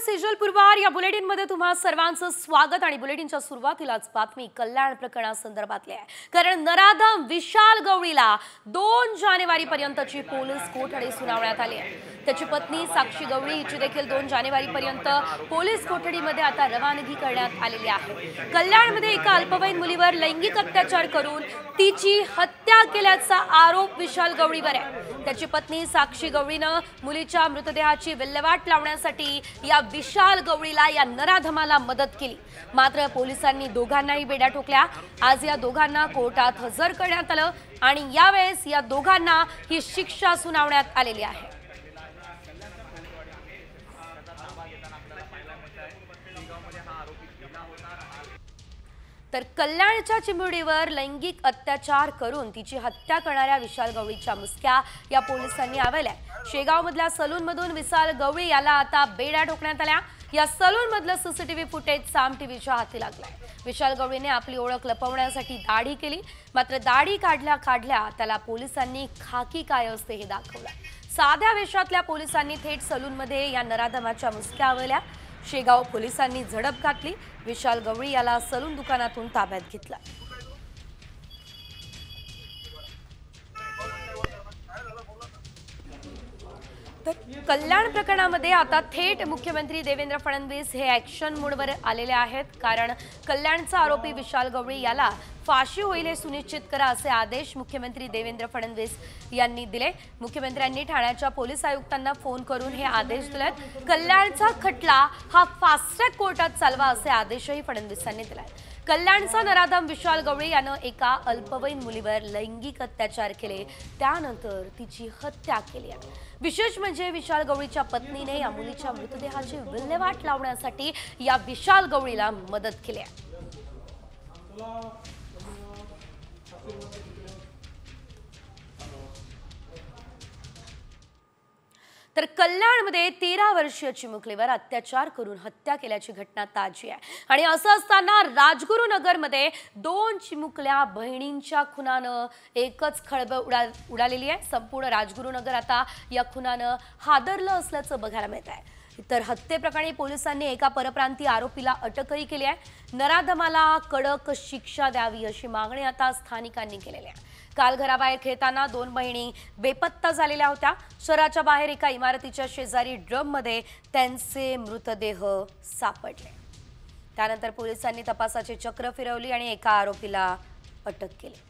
सेजल पुरवार या बुलेटिन मध्ये तुम्हा सर्वांचं स्वागत आणि बुलेटिनच्या सुरुवातीलाच बातमी कल्याण प्रकरणासंदर्भातली आहे। कारण नराधम विशाल गवळीला 2 जानेवारी पर्यंतची पोलीस कोठडी सुनावण्यात आली आहे। त्याची पत्नी साक्षी गवळी हिची देखील 2 जानेवारी पर्यंत पोलीस कोठडीमध्ये आता रवानगी करण्यात आलेली आहे। कल्याणमध्ये एका अल्पवयीन मुलीवर लैंगिक अत्याचार करून तिची हत्या केल्याचा आरोप विशाल गवळीवर आहे। त्याची पत्नी साक्षी गवळीने मुलीच्या मृतदेहाची विल्हेवाट लावण्यासाठी या विशाल गवळीला या नराधमाला मदत केली। मात्र पोलिसांनी दोघांनाही बेड्या ठोकल्या। आज या दोघांना कोर्टात हजर करण्यात आलं आणि यावेळेस या दोघांना ही शिक्षा सुनावण्यात आलेली आहे। तर कल्याणच्या चिमुरडीवर लैंगिक अत्याचार करून तिची हत्या करणाऱ्या विशाल गवळीच्या मुसक्या या पोलिसांनी आवळल्या। शेगावमधल्या सलूनमधून विशाल गवळी याला आता बेड्या ठोकण्यात आल्या। या सलूनमधलं सीसीटीव्ही फुटेज साम टीव्हीच्या हाती लागलाय। विशाल गवळीने आपली ओळख लपवण्यासाठी दाढी केली, मात्र दाढी काढल्या त्याला पोलिसांनी खाकी काय असते हे दाखवलं। साध्या वेशातल्या पोलिसांनी थेट सलूनमध्ये या नराधमाच्या मुसक्या आवळल्या। शेगाव पोलिसांनी झडप घातली। विशाल गवळी याला सलून दुकानातून ताब्यात घेतला। तर कल्याण प्रकरणामध्ये आता थेट मुख्यमंत्री देवेंद्र फडणवीस हे ॲक्शन मोडवर आलेले आहेत। कारण कल्याणचा आरोपी विशाल गवळी याला फाशी होईल हे सुनिश्चित करा असे आदेश मुख्यमंत्री देवेंद्र फडणवीस यांनी दिले। मुख्यमंत्र्यांनी ठाण्याच्या पोलीस आयुक्तांना फोन करून हे आदेश दिलेत। कल्याणचा खटला हा फास्ट ट्रॅक कोर्टात चालवा असे आदेशही फडणवीसांनी दिले। कल्याणचा नराधम विशाल गवळी यानं एका अल्पवयीन मुलीवर लैंगिक अत्याचार केले, त्यानंतर तिची हत्या केली आहे। विशेष म्हणजे विशाल गवळीच्या पत्नीने या मुलीच्या मृतदेहाची विल्हेवाट लावण्यासाठी या विशाल गवळीला मदत केली आहे। तर कल्याणमध्ये 13 वर्षीय चिमुकलीवर अत्याचार करून हत्या केल्याची घटना ताजी आहे। आणि असं असताना राजगुरुनगरमध्ये 2 चिमुकल्या बहिणींच्या खुनानं एकच खळबळ उडालेली आहे। संपूर्ण राजगुरुनगर आता या खुनानं हादरलं असल्याचं बघायला मिळत आहे। तर हत्येप्रकरणी पोलिसांनी एका परप्रांतीय आरोपीला अटकही केली आहे। नराधमाला कडक शिक्षा द्यावी अशी मागणी आता स्थानिकांनी केलेली आहे। काल घराबाहेर खेळताना 2 बहिणी बेपत्ता झालेल्या होत्या। शहराच्या बाहेर एका इमारतीच्या शेजारी ड्रममध्ये त्यांचे मृतदेह सापडले। त्यानंतर पोलिसांनी तपासाची चक्र फिरवली आणि एका आरोपीला अटक केली।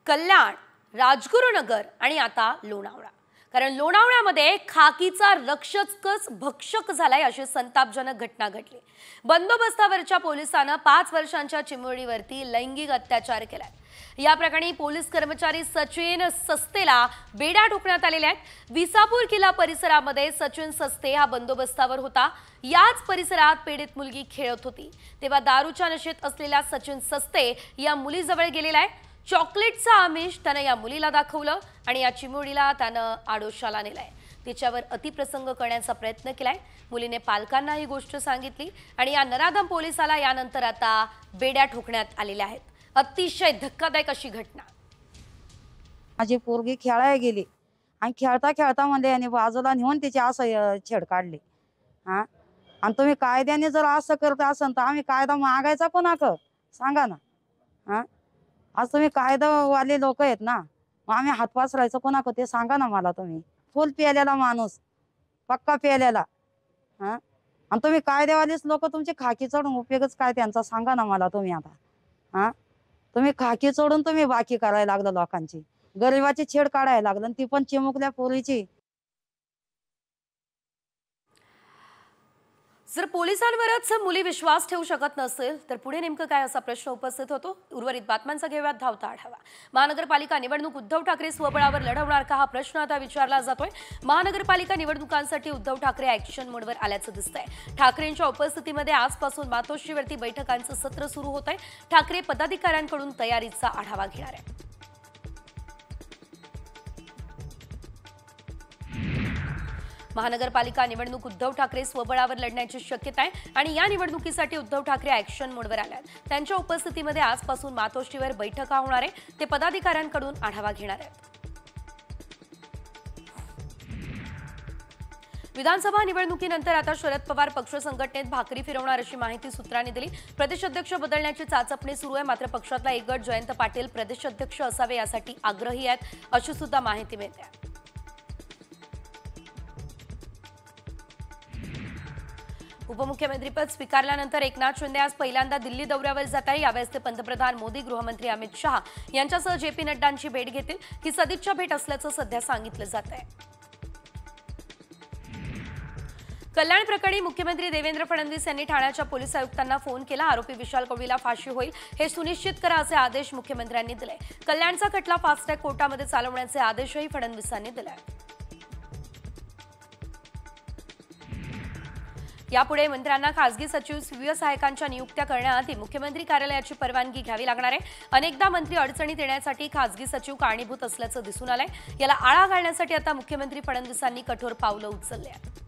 कल्याण, राजगुरुनगर आणि आता लोणावळा। कारण लोणावळ्यामध्ये खाकीचा रक्षकच भक्षक झालाय अशी संतापजनक घटना घडली। बंदोबस्तावरच्या पोलिसांना 5 वर्षांच्या चिमुरडीवरती लैंगिक अत्याचार केलाय। या प्रकरणी पोलीस कर्मचारी सचिन सस्तेला बेड्या ठोकण्यात आलेल्या आहेत। विसापूर किल्ला परिसरामध्ये सचिन सस्ते हा बंदोबस्तावर होता। याच परिसरात पीडित मुलगी खेळत होती, तेव्हा दारूच्या नशेत असलेला सचिन सस्ते या मुलीजवळ गेलेला आहे। चॉकलेटचा आमिष त्यानं या मुलीला दाखवलं आणि या चिमुरडीला त्यानं आडोशाला नेलाय। तिच्यावर अतिप्रसंग करण्याचा प्रयत्न केलाय। मुलीने पालकांना ही गोष्ट सांगितली आणि या नराधम पोलिसाला यानंतर आता बेड्या ठोकण्यात आलेल्या आहेत। अतिशय धक्कादायक अशी घटना। माझी पोरगी खेळायला गेली आणि खेळता खेळता म्हणजे याने बाजूला नेऊन तिची असं छेड काढली। आणि तुम्ही कायद्याने जर असं करत असाल तर आम्ही कायदा मागायचा कोणाक सांगा ना। आज तुम्ही कायदावाले लोक आहेत ना, मग आम्ही हात पसरायचं कोणाक ते सांगा ना मला। तुम्ही फुल प्यालेला माणूस, पक्का प्यालेला, आणि तुम्ही कायदेवालेच लोक तुमची खाकी चढून उपयोगच काय त्यांचा सांगा ना मला तुम्ही। आता तुम्ही खाकी चढून तुम्ही बाकी करायला लागलं लोकांची, गरिबाची छेड काढायला लागलं, ती पण चिमुकल्या पोरीची। जर पोलिसांवरच मुली विश्वास ठेवू शकत नसेल तर पुढे नेमकं काय असा प्रश्न उपस्थित होतो। उर्वरित बातम्यांचा घेऊयात धावता आढावा। महानगरपालिका निवडणूक उद्धव ठाकरे स्वबळावर लढवणार का हा प्रश्न आता विचारला जातोय। महानगरपालिका निवडणुकांसाठी उद्धव ठाकरे ॲक्शन मोडवर आल्याचं दिसतंय। ठाकरेंच्या उपस्थितीमध्ये आजपासून मातोश्रीवरती बैठकांचं सत्र सुरू होत आहे। ठाकरे पदाधिकाऱ्यांकडून तयारीचा आढावा घेणार आहे। महानगरपालिका निवडणूक उद्धव ठाकरे स्वबळावर लढण्याची शक्यता आहे आणि या निवडणुकीसाठी उद्धव ठाकरे ॲक्शन मोडवर आले आहेत। त्यांच्या उपस्थितीमध्ये आजपासून मातोश्रीवर बैठका होणार आहे। ते पदाधिकाऱ्यांकडून आढावा घेणार आहेत। विधानसभा निवडणुकीनंतर आता शरद पवार पक्ष संघटनेत भाकरी फिरवणार अशी माहिती सूत्रांनी दिली। प्रदेशाध्यक्ष बदलण्याची चाचपणी सुरू आहे, मात्र पक्षातला एक गट जयंत पाटील प्रदेशाध्यक्ष असावे यासाठी आग्रही आहेत अशी सुद्धा माहिती मिळते। उपमुख्यमंत्रीपद स्वीकारल्यानंतर एकनाथ शिंदे आज पहिल्यांदा दिल्ली दौऱ्यावर जात आहे। यावेळेस ते पंतप्रधान मोदी, गृहमंत्री अमित शहा यांच्यासह जेपी नड्डांची भेट घेतील। ही सदिच्छा भेट असल्याचं सध्या सांगितलं जात आहे। कल्याण प्रकरणी मुख्यमंत्री देवेंद्र फडणवीस यांनी ठाण्याच्या पोलीस आयुक्तांना फोन केला। आरोपी विशाल कवडीला फाशी होईल हे सुनिश्चित करा असे आदेश मुख्यमंत्र्यांनी दिले। कल्याणचा खटला फास्ट ट्रॅक कोर्टामध्ये चालवण्याचे आदेशही फडणवीसांनी दिले। यापुढे मंत्र्यांना खासगी सचिव, स्वीय सहायकांच्या नियुक्त्या करण्याआधी मुख्यमंत्री कार्यालयाची परवानगी घ्यावी लागणार आहे। अनेकदा मंत्री अडचणीत येण्यासाठी खासगी सचिव कारणीभूत असल्याचं दिसून आलंय। याला आळा घालण्यासाठी आता मुख्यमंत्री फडणवीसांनी कठोर पावलं उचलली आहेत।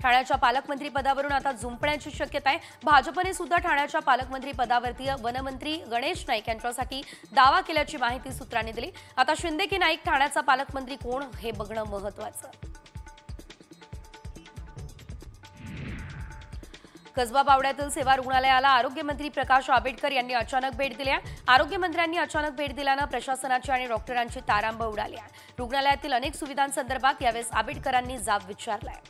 ठाण्याच्या पालकमंत्री पदावरून आता झुंपण्याची शक्यता आहे। भाजपने सुद्धा ठाण्याच्या पालकमंत्री पदावरती वनमंत्री गणेश नाईक यांच्यासाठी दावा केल्याची माहिती सूत्रांनी दिली। आता शिंदे की नाईक ठाण्याचा पालकमंत्री कोण हे बघणं महत्त्वाचं। कसबा बावड्यातील सेवा रुग्णालयाला आरोग्यमंत्री प्रकाश आंबेडकर यांनी अचानक भेट दिली आहे। आरोग्यमंत्र्यांनी अचानक भेट दिल्यानं प्रशासनाची आणि डॉक्टरांची तारांबळ उडाली आहे। रुग्णालयातील अनेक सुविधांसंदर्भात यावेळेस आंबेडकरांनी जाब विचारलाय।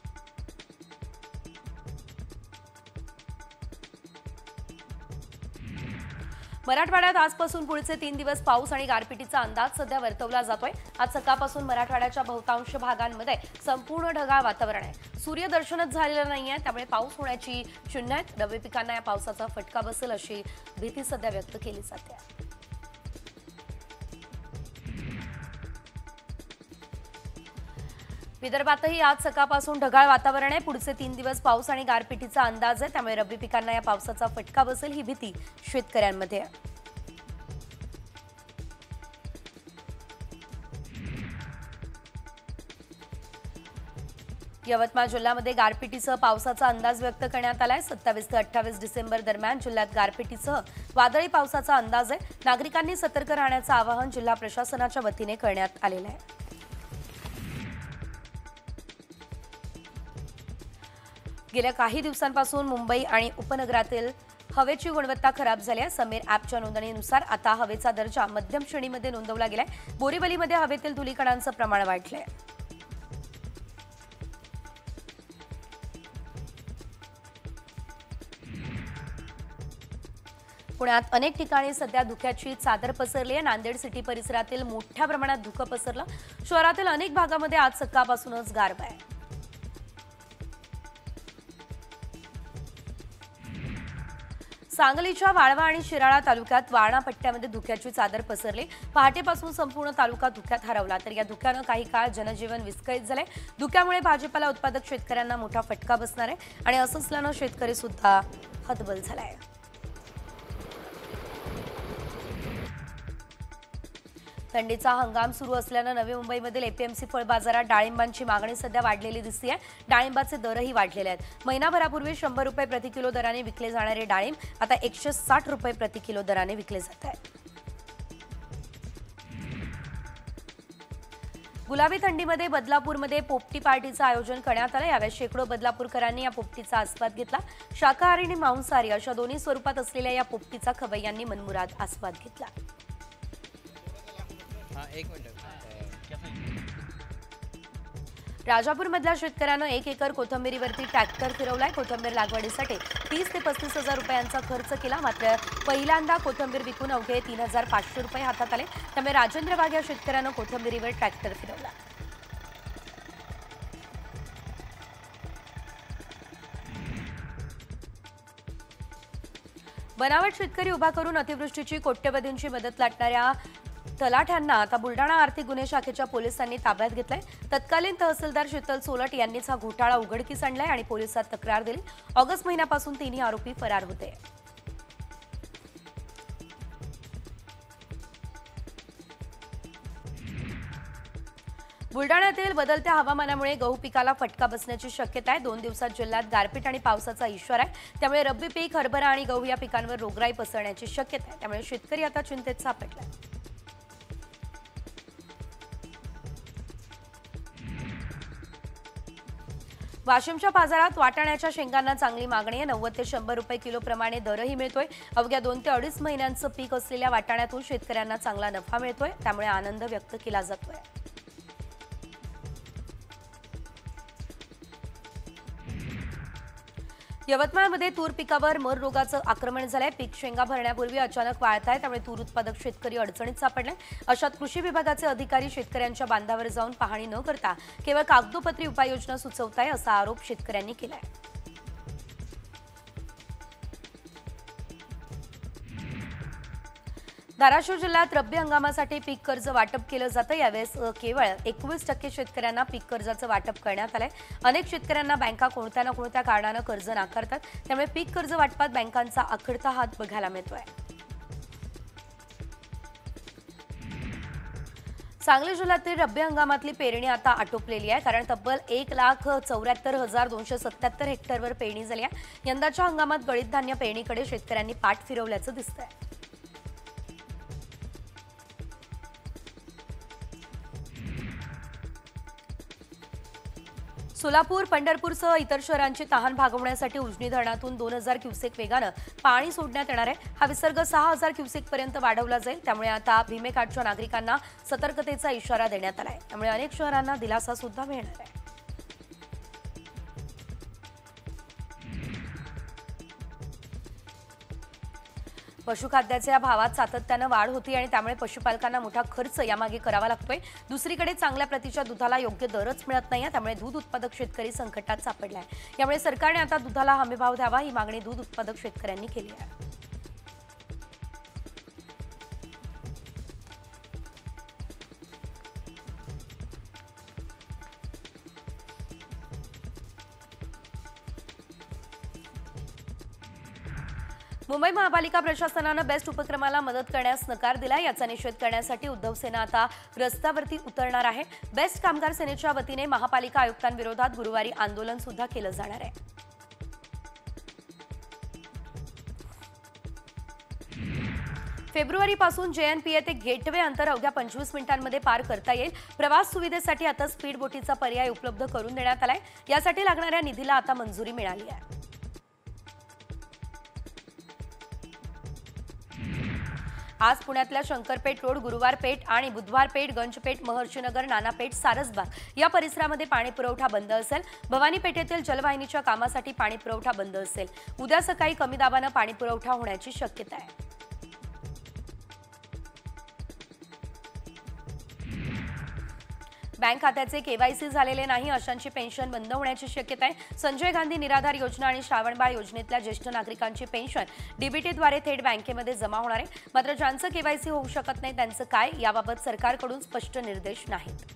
मराठवाड्यात आजपासून पुढचे 3 दिवस पाऊस आणि गारपिटीचा अंदाज सध्या वर्तवला जातोय। आज सकाळपासून मराठवाड्याच्या बहुतांश भागांमध्ये संपूर्ण ढगाळ वातावरण आहे। सूर्यदर्शनच झालेलं नाहीये, त्यामुळे पाऊस होण्याची चिन्ह आहेत। रब्बी पिकांना या पावसाचा फटका बसेल अशी भीती सध्या व्यक्त केली जाते। विदर्भातही आज सकाळपासून ढगाळ वातावरण आहे। पुढचे 3 दिवस पाऊस आणि गारपिटीचा अंदाज आहे, त्यामुळे रब्बी पिकांना या पावसाचा फटका बसेल ही भीती शेतकऱ्यांमध्ये आहे। यवतमाळ जिल्ह्यामध्ये गारपिटीसह पावसाचा अंदाज व्यक्त करण्यात आलाय। 27 ते 28 डिसेंबर दरम्यान जिल्ह्यात गारपिटीसह वादळी पावसाचा अंदाज आहे। नागरिकांनी सतर्क राहण्याचं आवाहन जिल्हा प्रशासनाच्या वतीने करण्यात आलेलं आहे। गेल्या काही दिवसांपासून मुंबई आणि उपनगरातील हवेची गुणवत्ता खराब झाली आहे। समीर ॲपच्या नोंदणीनुसार आता हवेचा दर्जा मध्यम श्रेणीमध्ये नोंदवला गेलाय। बोरीवलीमध्ये हवेतील धुलीकणांचं प्रमाण वाढलंय। पुण्यात अनेक ठिकाणी सध्या धुक्याची चादर पसरली आहे। नांदेड सिटी परिसरातील मोठ्या प्रमाणात धुकं पसरलं। शहरातील अनेक भागामध्ये आज सकाळपासूनच गारवा आहे। सांगलीच्या वाळवा आणि शिराळा तालुक्यात वारणा पट्ट्यामध्ये धुक्याची चादर पसरली। पहाटेपासून संपूर्ण तालुका धुक्यात हरवला, तर या धुक्यानं काही काळ जनजीवन विस्कळीत झाले। धुक्यामुळे भाजीपाला उत्पादक शेतकऱ्यांना मोठा फटका बसणार आहे आणि असं असल्यानं शेतकरी सुद्धा हतबल झालाय। थंडीचा हंगाम सुरू असल्यानं नवी मुंबईमधील एपीएमसी फळ बाजारात डाळिंबांची मागणी सध्या वाढलेली दिसते आहे। डाळिंबाचे दरही वाढलेले आहेत। महिनाभरापूर्वी 100 रुपये प्रति किलो दराने विकले जाणारे डाळिंब आता 160 रुपये प्रति किलो दराने विकले जात आहे। गुलाबी थंडीमध्ये बदलापूरमध्ये पोपटी पार्टीचं आयोजन करण्यात आलं। यावेळी शेकडो बदलापूरकरांनी या पोपटीचा आस्वाद घेतला। शाकाहारी आणि मांसाहारी अशा दोन्ही स्वरूपात असलेल्या या पोपटीचा खवय्यांनी मनमुराद आस्वाद घेतला। राजापूरमधल्या शेतकऱ्यानं 1 एकर कोथिंबिरीवरती ट्रॅक्टर फिरवलाय। कोथिंबीर लागवडीसाठी 30 ते 35 हजार रुपयांचा खर्च केला, मात्र पहिल्यांदा कोथिंबीर विकून अवघे 3500 रुपये हातात आले। त्यामुळे राजेंद्र बाग या शेतकऱ्यानं कोथिंबिरीवर ट्रॅक्टर फिरवला। बनावट शेतकरी उभा करून अतिवृष्टीची कोट्यवधींची मदत लाटणाऱ्या तलाठ्यांना आता बुलडाणा आर्थिक गुन्हे शाखेच्या पोलिसांनी ताब्यात घेतलंय। तत्कालीन तहसीलदार शीतल सोलट यांनीच हा घोटाळा उघडकीस आणलाय आणि पोलिसात तक्रार दिली। ऑगस्ट महिन्यापासून तिन्ही आरोपी फरार होते। बुलडाण्यातील बदलत्या हवामानामुळे गहू पिकाला फटका बसण्याची शक्यता आहे। 2 दिवसात जिल्ह्यात गारपीट आणि पावसाचा इशारा आहे। त्यामुळे रब्बी पीक हरभरा आणि गहू या पिकांवर रोगराई पसरण्याची शक्यता आहे। त्यामुळे शेतकरी आता चिंतेत सापडलाय। वाशिमच्या बाजारात वाटाण्याच्या शेंगांना चांगली मागणी आहे। 90 ते 100 रुपये किलो प्रमाणे दरही मिळतोय। अवघ्या 2 ते 2.5 महिन्यांचं पीक असलेल्या वाटाण्यातून शेतकऱ्यांना चांगला नफा मिळतोय। त्यामुळे आनंद व्यक्त केला जातोय। यवतमाळमध्ये तूर पिकावर मर रोगाचं आक्रमण झालंय। पीक शेंगा भरण्यापूर्वी अचानक वाळत आहे। त्यामुळे तूर उत्पादक शेतकरी अडचणीत सापडलाय। अशात कृषी विभागाचे अधिकारी शेतकऱ्यांच्या बांधावर जाऊन पाहणी न करता केवळ कागदोपत्री उपाययोजना सुचवताय असा आरोप शेतकऱ्यांनी केलाय। धाराशिव जिल्ह्यात रब्बी हंगामासाठी पीक कर्ज वाटप केलं जातं। यावेळेस केवळ 21% शेतकऱ्यांना पीक कर्जाचं वाटप करण्यात आलंय। अनेक शेतकऱ्यांना बँका कोणत्या ना कोणत्या कारणानं कर्ज नाकारतात। त्यामुळे पीक कर्ज वाटपात बँकांचा आखडता हात बघायला मिळतोय। सांगली जिल्ह्यातील रब्बी हंगामातली पेरणी आता आटोपलेली आहे। कारण तब्बल 1,74,277 हेक्टरवर पेरणी झाली आहे। यंदाच्या हंगामात गळीत धान्य पेरणीकडे शेतकऱ्यांनी पाठ फिरवल्याचं दिसतंय। सोलापूर, पंढरपूरसह इतर शहरांची तहान भागवण्यासाठी उजनी धरणातून 2000 क्युसेक वेगानं पाणी सोडण्यात येणार आहे। हा विसर्ग 6000 क्युसेक पर्यंत वाढवला जाईल। त्यामुळे आता भीमेकाठच्या नागरिकांना सतर्कतेचा इशारा देण्यात आलाय। त्यामुळे अनेक शहरांना दिलासा सुद्धा मिळणार आहे। पशुखाद्याच्या भावात सातत्यानं वाढ होती आणि त्यामुळे पशुपालकांना मोठा खर्च यामागे करावा लागतोय। दुसरीकडे चांगल्या प्रतीच्या दुधाला योग्य दरच मिळत नाहीये। त्यामुळे दूध उत्पादक शेतकरी संकटात सापडलाय। यामुळे सरकारने आता दुधाला हमीभाव द्यावा ही मागणी दूध उत्पादक शेतकऱ्यांनी केली आहे। मुंबई महापालिका प्रशासनानं बेस्ट उपक्रमाला मदत करण्यास नकार दिला। याचा निषेध करण्यासाठी उद्धव सेना आता रस्त्यावरती उतरणार आहे। बेस्ट कामगार सेनेच्या वतीने महापालिका आयुक्तांविरोधात गुरुवारी आंदोलन सुद्धा केलं जाणार आहे। फेब्रुवारीपासून JNPA ते गेटवे अंतर अवघ्या 25 मिनिटांमध्ये पार करता येईल। प्रवास सुविधेसाठी आता स्पीड बोटीचा पर्याय उपलब्ध करून देण्यात आलाय। यासाठी लागणाऱ्या निधीला आता मंजुरी मिळाली आहे। आज पुण्यातल्या शंकरपेठ रोड, गुरुवार पेठ आणि बुधवार पेठ, गंजपेठ, महर्षीनगर, नानापेठ, सारसबाग या परिसरामध्ये पाणी पुरवठा बंद असेल। भवानी पेठेतील जलवाहिनीच्या कामासाठी पाणी पुरवठा बंद असेल। उद्या सकाळी कमी दाबानं पाणी पुरवठा होण्याची शक्यता आहे। बँक खात्याचे KYC झालेले नाही अशांची पेन्शन बंद होण्याची शक्यता आहे। संजय गांधी निराधार योजना आणि श्रावणबाळ योजनेतल्या ज्येष्ठ नागरिकांची पेन्शन DBTद्वारे थेट बँकेमध्ये जमा होणार आहे। मात्र ज्यांचं KYC होऊ शकत नाही त्यांचं काय याबाबत सरकारकडून स्पष्ट निर्देश नाहीत।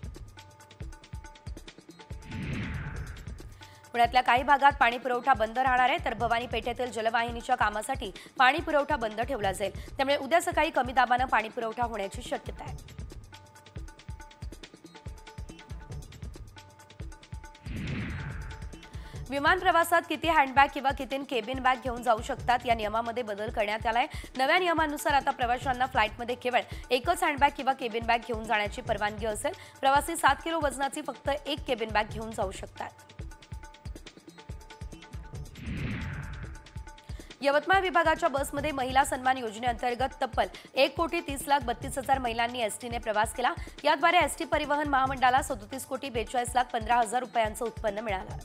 पुण्यातल्या काही भागात पाणी पुरवठा बंद राहणार आहे, तर भवानी पेठेतील जलवाहिनीच्या कामासाठी पाणी पुरवठा बंद ठेवला जाईल। त्यामुळे उद्या सकाळी कमी दाबानं पाणी पुरवठा होण्याची शक्यता आहे। विमान प्रवासात किती हँडबॅग किंवा किती केबिन बॅग घेऊन जाऊ शकतात या नियमामध्ये बदल करण्यात आलाय। नव्या नियमानुसार आता प्रवाशांना फ्लाईटमध्ये केवळ एकच हँडबॅग किंवा केबिन बॅग घेऊन जाण्याची परवानगी असेल। प्रवासी 7 किलो वजनाची फक्त एक केबिन बॅग घेऊन जाऊ शकतात। यवतमाळ विभागाच्या बसमध्ये महिला सन्मान योजनेअंतर्गत तब्बल 1,30,32,000 महिलांनी एसटीने प्रवास केला। याद्वारे एसटी परिवहन महामंडळाला 37,42,15,000 रुपयांचं उत्पन्न मिळालं।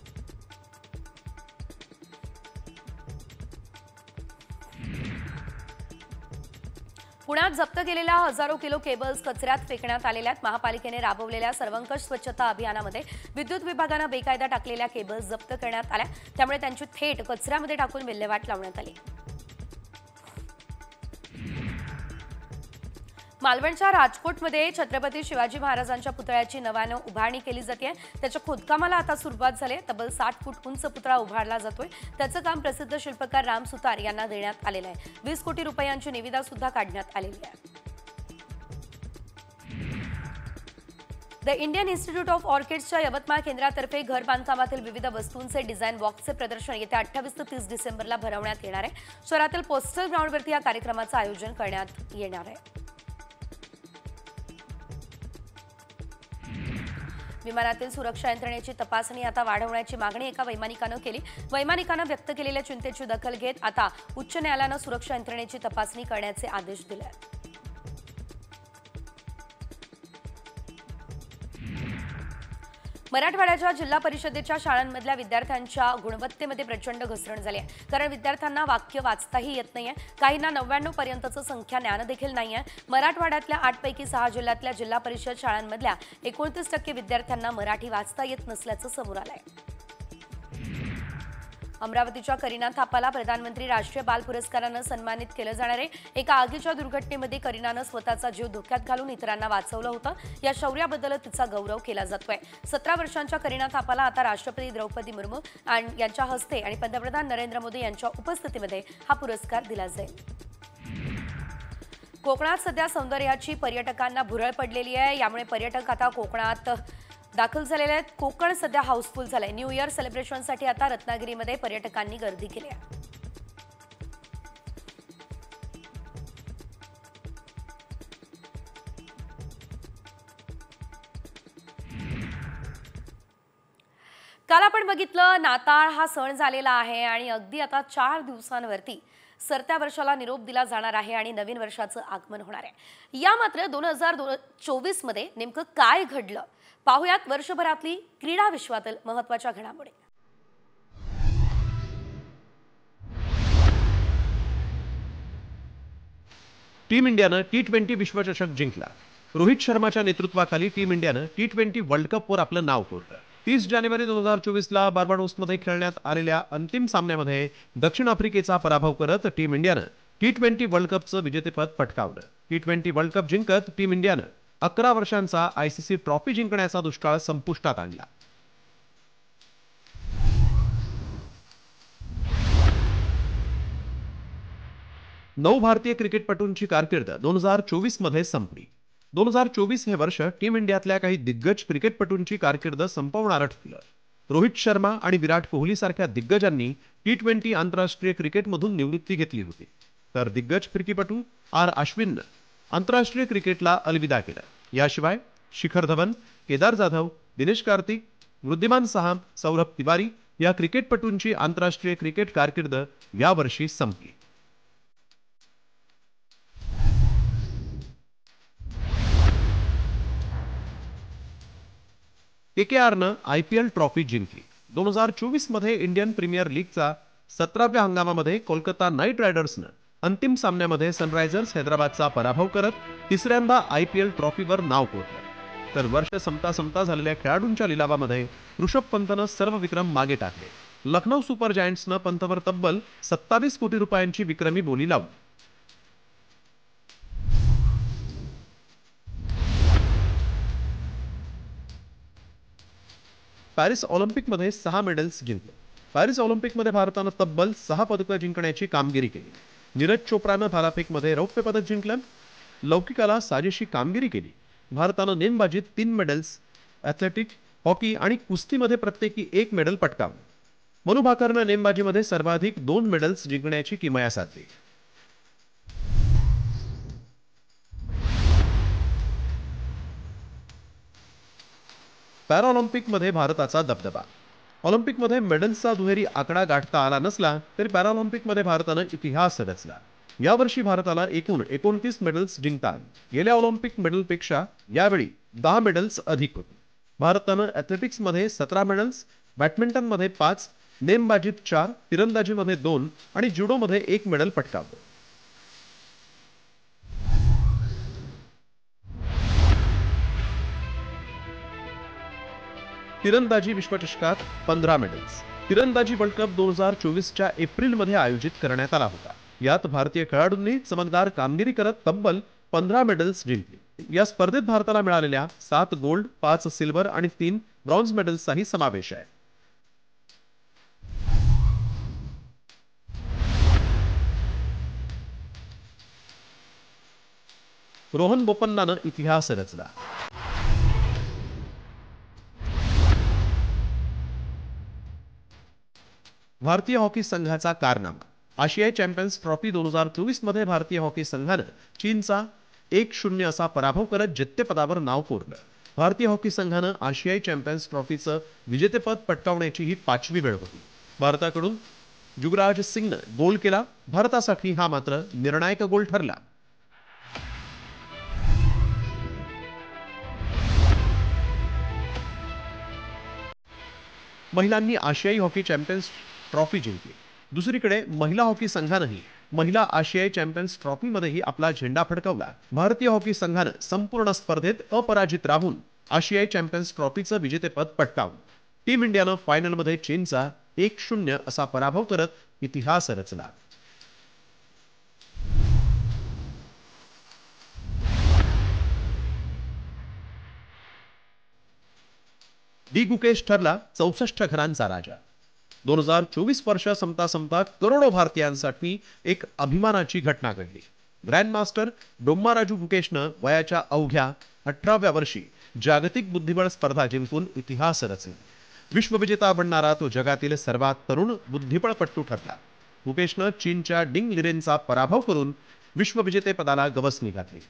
पुण्यात जप्त केलेल्या हजारो किलो केबल्स कचऱ्यात फेकण्यात आलेल्या आहेत। महापालिकेने राबवलेल्या सर्वंकष स्वच्छता अभियानामध्ये विद्युत विभागाने बेकायदा टाकलेल्या केबल्स जप्त करण्यात आल्या। त्यामुळे त्यांची थेट कचऱ्यामध्ये टाकून विल्हेवाट लावण्यात आली। मालवणच्या राजकोटमध्ये छत्रपती शिवाजी महाराजांच्या पुतळ्याची नव्यानं उभारणी केली जाते। त्याच्या खोदकामाला आता सुरुवात झाली। तब्बल 60 फूट उंच पुतळा उभारला जातोय। त्याचं काम प्रसिद्ध शिल्पकार राम सुतार यांना देण्यात आलेलं आहे। 20 कोटी रुपयांची निविदा सुद्धा काढण्यात आलेली आहे। द इंडियन इन्स्टिट्यूट ऑफ ऑर्किड्सच्या यवतमाळ केंद्रातर्फे घर बांधकामातील विविध वस्तूंचे डिझाईन बॉक्सचे प्रदर्शन येत्या 28 ते 30 डिसेंबरला भरवण्यात येणार आहे. शहरातील पोस्टल ग्राउंडवरती या कार्यक्रमाचं आयोजन करण्यात येणार आहे. विमानातील सुरक्षा यंत्रणेची तपासणी आता वाढवण्याची मागणी एका वैमानिकानं केली. वैमानिकानं व्यक्त केलेल्या चिंतेची दखल घेत आता उच्च न्यायालयानं सुरक्षा यंत्रणेची तपासणी करण्याचे आदेश दिले आहेत. मराठवाड्याच्या जिल्हा परिषदेच्या शाळांमधल्या विद्यार्थ्यांच्या गुणवत्तेमध्ये प्रचंड घसरण झाली आहे. कारण विद्यार्थ्यांना वाक्य वाचताही येत नाहीये. काहींना 99 पर्यंतचं संख्या ज्ञान देखील नाहीये. मराठवाड्यातल्या 8 पैकी 6 जिल्ह्यातल्या जिल्हा परिषद शाळांमधल्या 29% विद्यार्थ्यांना मराठी वाचता येत नसल्याचं समोर आलंय. अमरावतीच्या करीना थापाला प्रधानमंत्री राष्ट्रीय बाल पुरस्कारानं सन्मानित केलं जाणार आहे. एका आगीच्या दुर्घटनेमध्ये करीनानं स्वतःचा जीव धोक्यात घालून इतरांना वाचवलं होतं. या शौर्याबद्दल तिचा गौरव केला जातोय. 17 वर्षांच्या करीना थापाला आता राष्ट्रपती द्रौपदी मुर्मू यांच्या हस्ते आणि पंतप्रधान नरेंद्र मोदी यांच्या उपस्थितीमध्ये हा पुरस्कार दिला जाईल. कोकणात सध्या सौंदर्याची पर्यटकांना भुरळ पडलेली आहे. यामुळे पर्यटक आता कोकणात दाखल झालेले आहेत. कोकण सध्या हाऊसफुल झालंय. न्यू इयर सेलिब्रेशनसाठी आता रत्नागिरीमध्ये पर्यटकांनी गर्दी केली आहे. काल आपण बघितलं नाताळ हा सण झालेला आहे आणि अगदी आता 4 दिवसांवरती सरत्या वर्षाला निरोप दिला जाणार आहे आणि नवीन वर्षाचं आगमन होणार आहे. या मात्र 2024 मध्ये नेमकं काय घडलं पाहुयात वर्षभरातली क्रीडा विश्वातील महत्त्वाच्या घडामोडी. टीम इंडियानं T20 विश्वचषक जिंकला. रोहित शर्माच्या नेतृत्वाखाली टीम इंडियानं T20 वर्ल्ड कपवर आपलं नाव कोरलं. 30 जानेवारी 2024ला बार्बाडोसमध्ये खेळण्यात आलेल्या अंतिम सामन्यामध्ये दक्षिण आफ्रिकेचा पराभव करत टीम इंडियानं T20 वर्ल्ड कपचं विजेतेपद पटकावलं. T20 वर्ल्ड कप जिंकत टीम इंडियानं 11 वर्षांचा ICC ट्रॉफी जिंकण्याचा दुष्काळ संपुष्टात आणला. नऊ भारतीय क्रिकेटपटूंची कारकीर्द 2024 मध्ये संपली. 2024 हे वर्ष टीम इंडियातल्या काही दिग्गज क्रिकेटपटूंची कारकीर्द संपवणारं ठरलं. रोहित शर्मा आणि विराट कोहली सारख्या दिग्गजांनी T20 आंतरराष्ट्रीय क्रिकेटमधून निवृत्ती घेतली होती. तर दिग्गज क्रिकेटपटू अश्विननं आंतरराष्ट्रीय क्रिकेटला अलविदा केलं. याशिवाय शिखर धवन, केदार जाधव, दिनेश कार्तिक, वृद्धिमान साहा, सौरभ तिवारी या क्रिकेटपटूंची आंतरराष्ट्रीय क्रिकेट कारकीर्द यावर्षी संपली. KKRनं IPL ट्रॉफी जिंकली. 2024 मध्ये इंडियन प्रीमियर लीगचा 17व्या हंगामामध्ये कोलकाता नाईट रायडर्सनं अंतिम सामन्यामध्ये सनरायझर्स हैदराबादचा पराभव करत तिसऱ्यांदा IPL ट्रॉफीवर नाव कोरलं. तर वर्ष संपता झालेल्या खेळाडूंच्या लिलावामध्ये ऋषभ पंतनं सर्व विक्रम मागे टाकले. लखनौ सुपर जायंट्सनं पंतवर तब्बल 27 कोटी रुपयांची विक्रमी बोली लावली. पॅरिस ऑलिम्पिकमध्ये 6 मेडल्स जिंकले. पॅरिस ऑलिम्पिकमध्ये भारतानं तब्बल 6 पदकं जिंकण्याची कामगिरी केली. नीरज चोप्रानं भालाफेकमध्ये रौप्य पदक जिंकलं. लौकिकाला साजेशी कामगिरी केली. भारतानं नेमबाजीत 3 मेडल्स, ॲथलेटिक, हॉकी आणि कुस्तीमध्ये प्रत्येकी 1 मेडल पटकावलं. मनू भाकरनं नेमबाजीमध्ये सर्वाधिक 2 मेडल्स जिंकण्याची किमया साधली. पॅराऑलिम्पिकमध्ये भारताचा दबदबा. ऑलिम्पिकमध्ये मेडल्सचा दुहेरी आकडा गाठता आला नसला तरी पॅराऑलिम्पिकमध्ये भारतानं इतिहास रचला. यावर्षी भारताला एकूण 29 मेडल्स जिंकतात. गेल्या ऑलिम्पिक मेडलपेक्षा यावेळी 10 मेडल्स अधिक होते. भारतानं ॲथलेटिक्समध्ये 17 मेडल्स, बॅडमिंटनमध्ये 5, नेमबाजीत 4, तिरंदाजीमध्ये 2 आणि जुडोमध्ये 1 मेडल पटकावलं. तिरंदाजी विश्वचषकात 15 मेडल्स. तिरंदाजी वर्ल्ड कप 2024च्या एप्रिलमध्ये आयोजित करण्यात आला होता. यात भारतीय खेळाडूंनी चमकदार कामगिरी करत तब्बल 15 मेडल्स जिंकली. या स्पर्धेत भारताला मिळालेल्या 7 गोल्ड, 5 सिल्वर आणि 3 ब्रॉन्झ मेडल्सचाही समावेश आहे. रोहन बोपन्नानं इतिहास रचला. भारतीय हॉकी संघाचा कारनामा. आशियाई चॅम्पियन्स ट्रॉफी 2024 मध्ये भारतीय हॉकी संघानं चीनचा 1-0 असा पराभव करत जेतेपदावर नाव कोरलं. भारतीय हॉकी संघानं आशियाई चॅम्पियन्स ट्रॉफीचं विजेतेपद पटकावण्याची ही 5वी वेळ होती. भारताकडून युवराज सिंगनं गोल केला. भारतासाठी हा मात्र निर्णायक गोल ठरला. महिलांनी आशियाई हॉकी चॅम्पियन्स ट्रॉफी जिंकली. दुसरीकडे महिला हॉकी संघानंही महिला आशियाई चॅम्पियन्स ट्रॉफीमध्येही आपला झेंडा फडकवला. भारतीय हॉकी संघानं संपूर्ण स्पर्धेत अपराजित राहून आशियाई चॅम्पियन्स ट्रॉफीचं विजेतेपद पटकावलं. टीम इंडियानं फायनलमध्ये चीनचा 1-0 असा पराभव करत इतिहास रचला. डी गुकेश ठरला 64 घरांचा राजा. 2024 वर्ष संपता संपता करोडो भारतीयांसाठी एक अभिमानाची घटना घडली. ग्रँडमास्टर डोम्माराजू गुकेशनं वयाच्या अवघ्या 18व्या वर्षी जागतिक बुद्धिबळ स्पर्धा जिंकून इतिहास रचला. विश्वविजेता बनणारा तो जगातील सर्वात तरुण बुद्धिबळपटू ठरला. गुकेशनं चीनच्या डिंग लिरेनचा पराभव करून विश्वविजेतेपदाला गवसणी घातली.